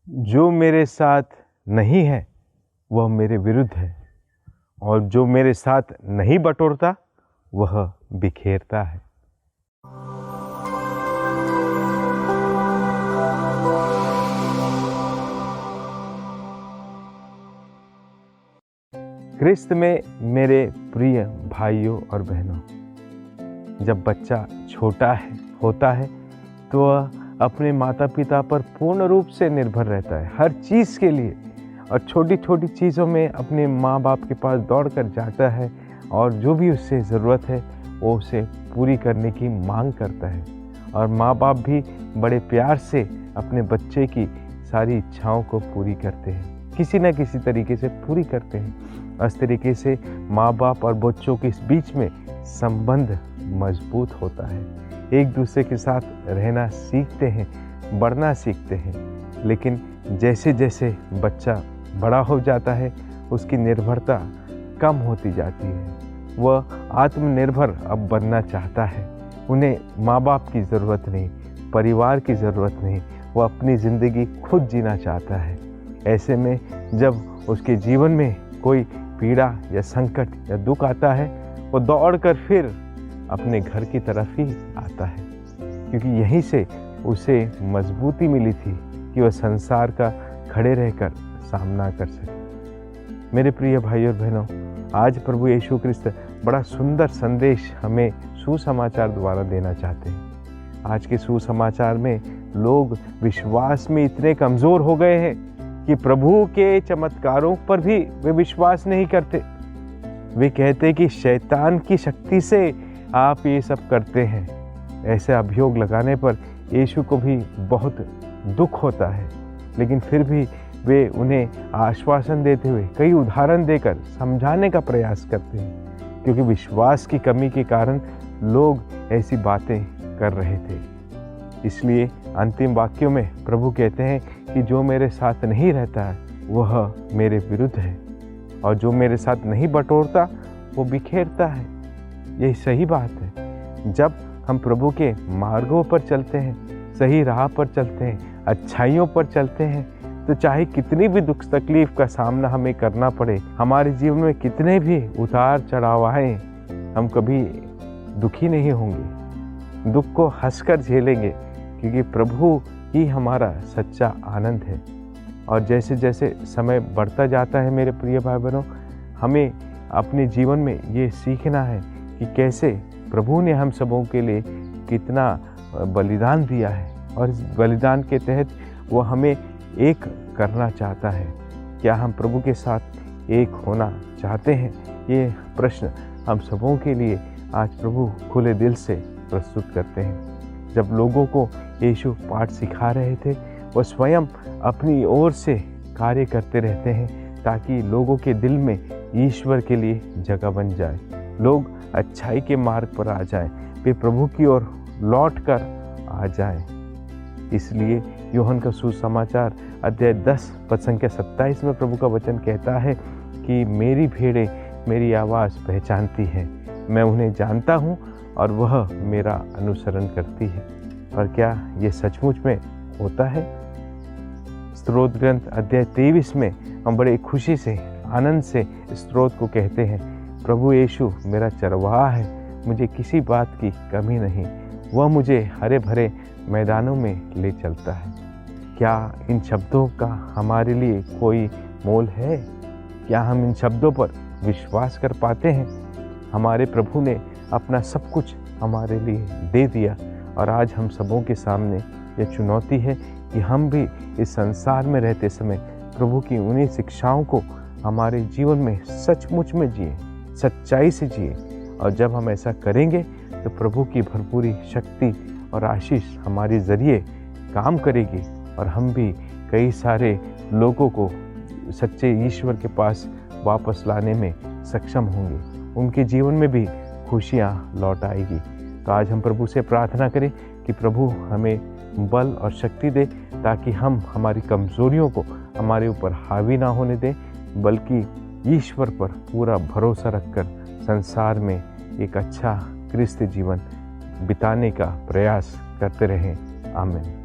जो मेरे साथ नहीं है वह मेरे विरुद्ध है, और जो मेरे साथ नहीं बटोरता वह बिखेरता है। क्रिस्त में मेरे प्रिय भाइयों और बहनों, जब बच्चा छोटा होता है तो वह अपने माता पिता पर पूर्ण रूप से निर्भर रहता है हर चीज़ के लिए, और छोटी छोटी चीज़ों में अपने माँ बाप के पास दौड़ कर जाता है और जो भी उससे ज़रूरत है वो उसे पूरी करने की मांग करता है। और माँ बाप भी बड़े प्यार से अपने बच्चे की सारी इच्छाओं को पूरी करते हैं, किसी न किसी तरीके से पूरी करते हैं। इस तरीके से माँ बाप और बच्चों के बीच में संबंध मजबूत होता है, एक दूसरे के साथ रहना सीखते हैं, बढ़ना सीखते हैं। लेकिन जैसे जैसे बच्चा बड़ा हो जाता है उसकी निर्भरता कम होती जाती है, वह आत्मनिर्भर अब बनना चाहता है। उन्हें माँ बाप की ज़रूरत नहीं, परिवार की ज़रूरत नहीं, वह अपनी ज़िंदगी खुद जीना चाहता है। ऐसे में जब उसके जीवन में कोई पीड़ा या संकट या दुख आता है वो दौड़कर फिर अपने घर की तरफ ही आता है, क्योंकि यहीं से उसे मजबूती मिली थी कि वह संसार का खड़े रहकर सामना कर सके। मेरे प्रिय भाइयों और बहनों, आज प्रभु यीशु क्रिस्त बड़ा सुंदर संदेश हमें सुसमाचार द्वारा देना चाहते हैं। आज के सुसमाचार में लोग विश्वास में इतने कमज़ोर हो गए हैं कि प्रभु के चमत्कारों पर भी वे विश्वास नहीं करते। वे कहते कि शैतान की शक्ति से आप ये सब करते हैं। ऐसे अभियोग लगाने पर यीशु को भी बहुत दुख होता है, लेकिन फिर भी वे उन्हें आश्वासन देते हुए कई उदाहरण देकर समझाने का प्रयास करते हैं, क्योंकि विश्वास की कमी के कारण लोग ऐसी बातें कर रहे थे। इसलिए अंतिम वाक्यों में प्रभु कहते हैं कि जो मेरे साथ नहीं रहता है वह मेरे विरुद्ध है, और जो मेरे साथ नहीं बटोरता वो बिखेरता है। यही सही बात है। जब हम प्रभु के मार्गों पर चलते हैं, सही राह पर चलते हैं, अच्छाइयों पर चलते हैं, तो चाहे कितनी भी दुख तकलीफ का सामना हमें करना पड़े, हमारे जीवन में कितने भी उतार चढ़ाव आए, हम कभी दुखी नहीं होंगे। दुख को हंसकर झेलेंगे, क्योंकि प्रभु ही हमारा सच्चा आनंद है। और जैसे जैसे समय बढ़ता जाता है मेरे प्रिय भाई बहनों, हमें अपने जीवन में ये सीखना है कि कैसे प्रभु ने हम सबों के लिए कितना बलिदान दिया है, और इस बलिदान के तहत वो हमें एक करना चाहता है। क्या हम प्रभु के साथ एक होना चाहते हैं? ये प्रश्न हम सबों के लिए आज प्रभु खुले दिल से प्रस्तुत करते हैं। जब लोगों को यीशु पाठ सिखा रहे थे, वो स्वयं अपनी ओर से कार्य करते रहते हैं ताकि लोगों के दिल में ईश्वर के लिए जगह बन जाए, लोग अच्छाई के मार्ग पर आ जाएं, वे प्रभु की ओर लौट कर आ जाएं। इसलिए यूहन्ना का सुसमाचार अध्याय 10 पद संख्या 27 में प्रभु का वचन कहता है कि मेरी भेड़ें मेरी आवाज़ पहचानती हैं, मैं उन्हें जानता हूँ और वह मेरा अनुसरण करती है। और क्या ये सचमुच में होता है? स्तोत्र ग्रंथ अध्याय 23 में हम बड़े खुशी से, आनंद से स्तोत्र को कहते हैं, प्रभु यीशु मेरा चरवाहा है, मुझे किसी बात की कमी नहीं, वह मुझे हरे भरे मैदानों में ले चलता है। क्या इन शब्दों का हमारे लिए कोई मोल है? क्या हम इन शब्दों पर विश्वास कर पाते हैं? हमारे प्रभु ने अपना सब कुछ हमारे लिए दे दिया, और आज हम सबों के सामने यह चुनौती है कि हम भी इस संसार में रहते समय प्रभु की उन्हीं शिक्षाओं को हमारे जीवन में सचमुच में जिए, सच्चाई से जिए। और जब हम ऐसा करेंगे तो प्रभु की भरपूरी शक्ति और आशीष हमारे ज़रिए काम करेगी, और हम भी कई सारे लोगों को सच्चे ईश्वर के पास वापस लाने में सक्षम होंगे, उनके जीवन में भी खुशियाँ लौट आएगी। तो आज हम प्रभु से प्रार्थना करें कि प्रभु हमें बल और शक्ति दे, ताकि हम हमारी कमज़ोरियों को हमारे ऊपर हावी ना होने दें, बल्कि ईश्वर पर पूरा भरोसा रखकर संसार में एक अच्छा क्रिस्त जीवन बिताने का प्रयास करते रहें। आमीन।